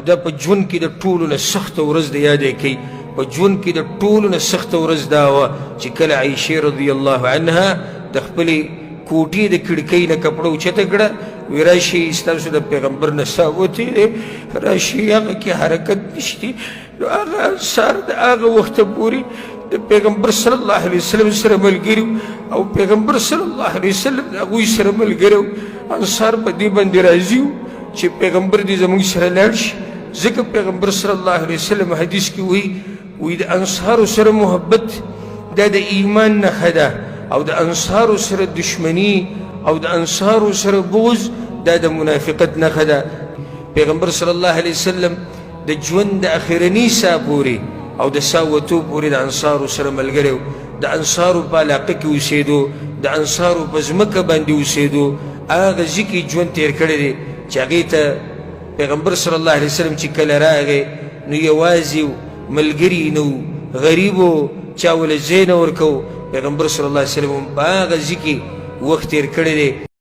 دا په ژوند کې د ټولو نه سخته ورځ د یادې کوي په ژوند کې د ټولو نه سخته ورځ دا وه چې کله عایشې رضی الله عنها د خپلې کوټې د کړکۍ نه کپړه اوچته کړه وی راشي ستاسو د پیغمبر نه ساه وتې دی راشي هغه کې حرکت نشته نو هغه انصار د هغه وخته پورې د پیغمبر صلی الله علیه وسلم سره ملګري او پیغمبر صلی الله علیه وسلم د هغوی سره ملګري انصار په دې باندې راضي وو چې پیغمبر دې زموږ سره لاړ شي ځکه پیغمبر صلی الله علیه وسلم حدیث کې وی د انصارو سره محبت دا د ایمان نښه ده او د انصارو سره دشمني او د انصارو سره بغض دا د منافقت نښه ده پیغمبر صلی الله علیه وسلم د ژوند د اخرني ساه پورې او د ساه وتو پورې د انصارو سره ملګری و د انصارو په علاقه کې اوسېدو د انصارو په ځمکه باندې اوسېدو هغه ځای کې ژوند تېر کړی دی چې هغې ته پیغمبر صلی الله علیه وسلم چې کله راغی نو یوازې ملګري نه و غریب و چا وله ځای نه ورکو پیغمبر صلی الله علیه وسلم په هغه ځای کې وخت تېر کړی دی